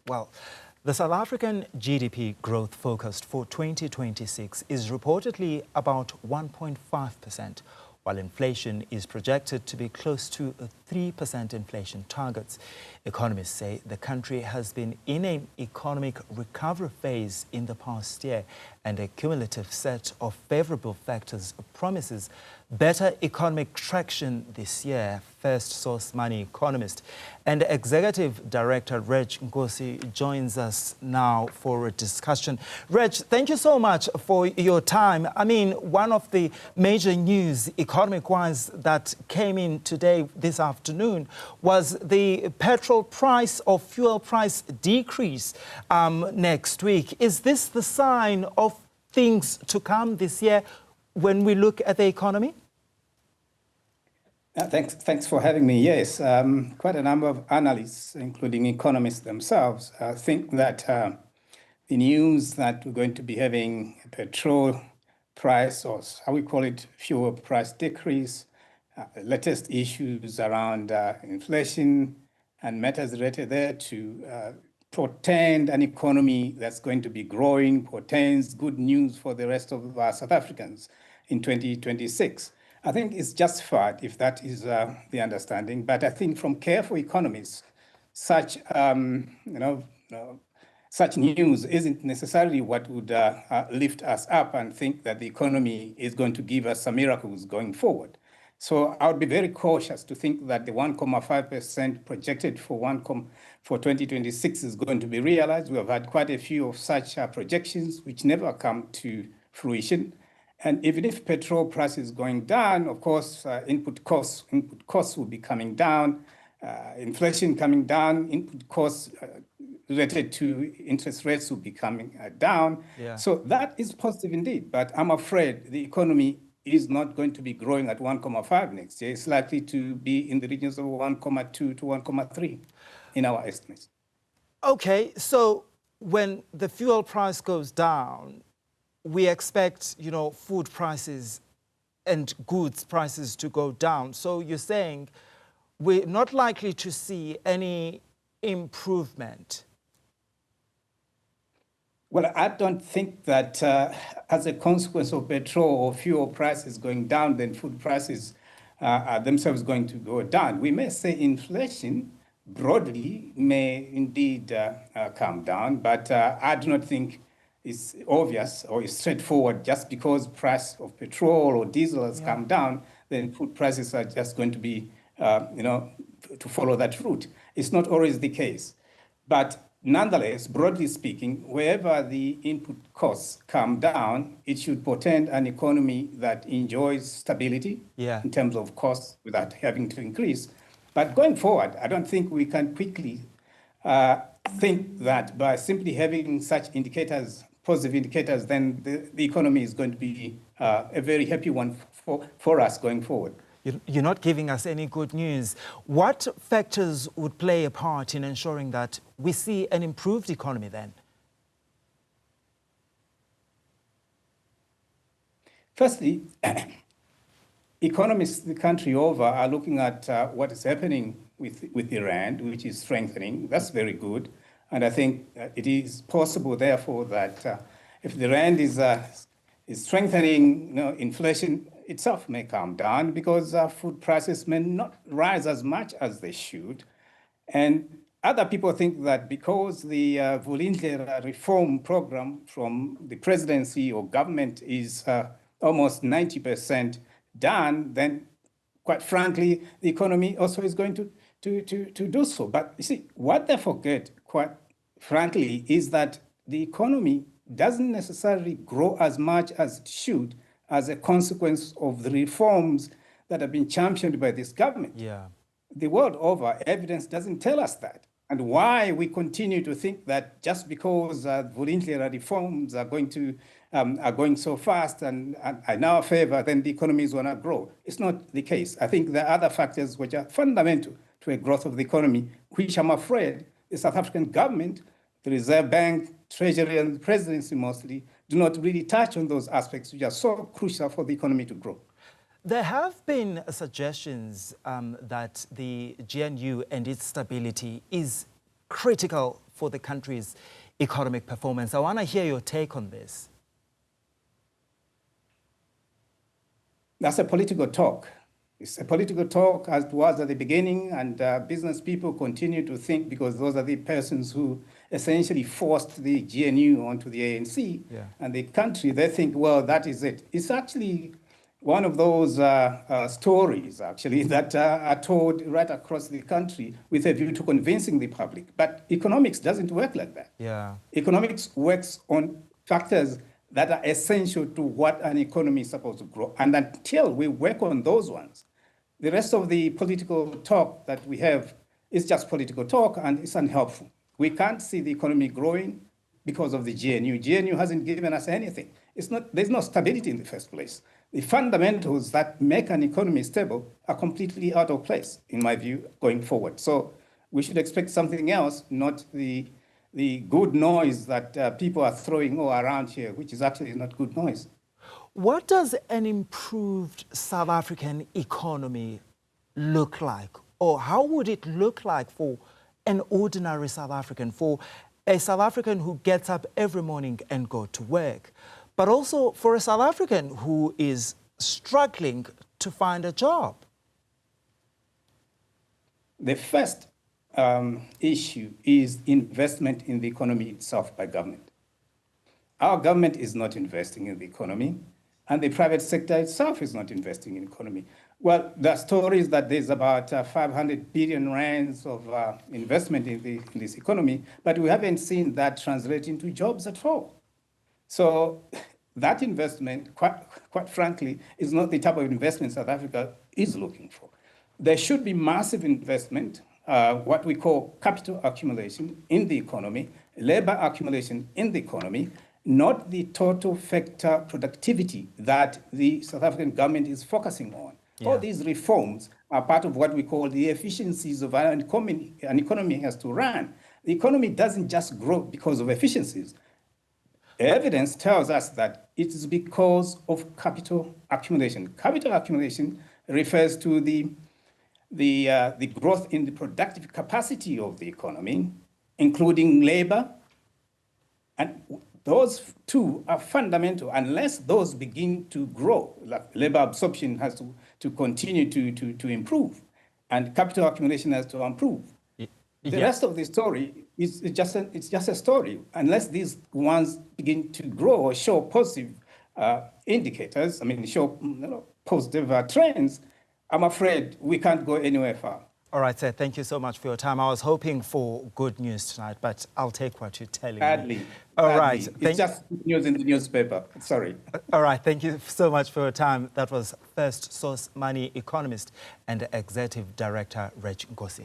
Well, the South African GDP growth forecast for 2026 is reportedly about 1.5%, while inflation is projected to be close to a 3% inflation targets. Economists say the country has been in an economic recovery phase in the past year, and a cumulative set of favourable factors promises better economic traction this year. Firstsource Money economist and Executive Director Redge Nkosi joins us now for a discussion. Redge, thank you so much for your time. I mean, one of the major news economic-wise that came in today, this afternoon, was the petrol price or fuel price decrease next week. Is this the sign of things to come this year when we look at the economy? Thanks for having me. Yes, quite a number of analysts, including economists themselves, think that the news that we're going to be having a petrol price, or how we call it, fuel price decrease, latest issues around inflation and matters related there to portend an economy that's going to be growing, portends good news for the rest of South Africans in 2026. I think it's justified if that is the understanding, but I think from careful economists, such such news isn't necessarily what would lift us up and think that the economy is going to give us some miracles going forward. So I would be very cautious to think that the 1.5% projected for 2026 is going to be realized. We have had quite a few of such projections which never come to fruition. And even if petrol price is going down, of course, input costs will be coming down, inflation coming down, input costs related to interest rates will be coming down. Yeah. So that is positive indeed. But I'm afraid the economy is not going to be growing at 1.5 next year. It's likely to be in the regions of 1.2 to 1.3 in our estimates. Okay, so when the fuel price goes down, we expect, food prices and goods prices to go down. So you're saying we're not likely to see any improvement? Well, I don't think that as a consequence of petrol or fuel prices going down, then food prices are themselves going to go down. We may say inflation broadly may indeed come down, but I do not think it's obvious or it's straightforward just because price of petrol or diesel has come down, then food prices are just going to be, to follow that route. It's not always the case. But nonetheless, broadly speaking, wherever the input costs come down, it should portend an economy that enjoys stability in terms of costs without having to increase. But going forward, I don't think we can quickly think that by simply having such indicators, positive indicators, then the economy is going to be a very happy one for us going forward. You're not giving us any good news. What factors would play a part in ensuring that we see an improved economy then? Firstly, economists the country over are looking at what is happening with the rand, which is strengthening. That's very good. And I think it is possible, therefore, that if the rand is strengthening, inflation itself may come down because food prices may not rise as much as they should. And other people think that because the Vulindlela reform program from the presidency or government is almost 90% done, then quite frankly, the economy also is going to do so. But you see, what they forget, quite frankly, is that the economy doesn't necessarily grow as much as it should as a consequence of the reforms that have been championed by this government. Yeah. The world over, evidence doesn't tell us that. And why we continue to think that just because Vulindlela reforms are going so fast and in our favor, then the economy is going to grow. It's not the case. I think there are other factors which are fundamental to a growth of the economy, which I'm afraid the South African government, the Reserve Bank, Treasury, and the presidency mostly do not really touch on those aspects which are so crucial for the economy to grow. There have been suggestions that the GNU and its stability is critical for the country's economic performance. I want to hear your take on this. That's a political talk. It's a political talk as it was at the beginning, and business people continue to think, because those are the persons who essentially forced the GNU onto the ANC and the country. They think, well, that is it. It's actually one of those stories, actually, that are told right across the country with a view to convincing the public. But economics doesn't work like that. Yeah. Economics works on factors that are essential to what an economy is supposed to grow. And until we work on those ones, the rest of the political talk that we have is just political talk, and it's unhelpful. We can't see the economy growing because of the GNU. GNU hasn't given us anything. There's no stability in the first place. The fundamentals that make an economy stable are completely out of place, in my view, going forward. So we should expect something else, not the good noise that people are throwing all around here, which is actually not good noise. What does an improved South African economy look like? Or how would it look like for an ordinary South African, for a South African who gets up every morning and go to work, but also for a South African who is struggling to find a job? The first issue is investment in the economy itself by government. Our government is not investing in the economy, and the private sector itself is not investing in the economy. Well, there are stories that there's about 500 billion rands of investment in this economy, but we haven't seen that translate into jobs at all. So that investment, quite frankly, is not the type of investment South Africa is looking for. There should be massive investment, what we call capital accumulation in the economy, labor accumulation in the economy, not the total factor productivity that the South African government is focusing on. Yeah. All these reforms are part of what we call the efficiencies of an economy. An economy has to run. The economy doesn't just grow because of efficiencies. Evidence tells us that it is because of capital accumulation. Capital accumulation refers to the growth in the productive capacity of the economy, including labor. And those two are fundamental. Unless those begin to grow, like labor absorption has to continue to improve, and capital accumulation has to improve. The rest of the story is just a story. Unless these ones begin to grow or show positive indicators, show positive trends, I'm afraid we can't go anywhere far. All right, sir, thank you so much for your time. I was hoping for good news tonight, but I'll take what you're telling me. All right. It's just news in the newspaper. Sorry. All right, thank you so much for your time. That was Firstsource Money economist and Executive Director Redge Nkosi.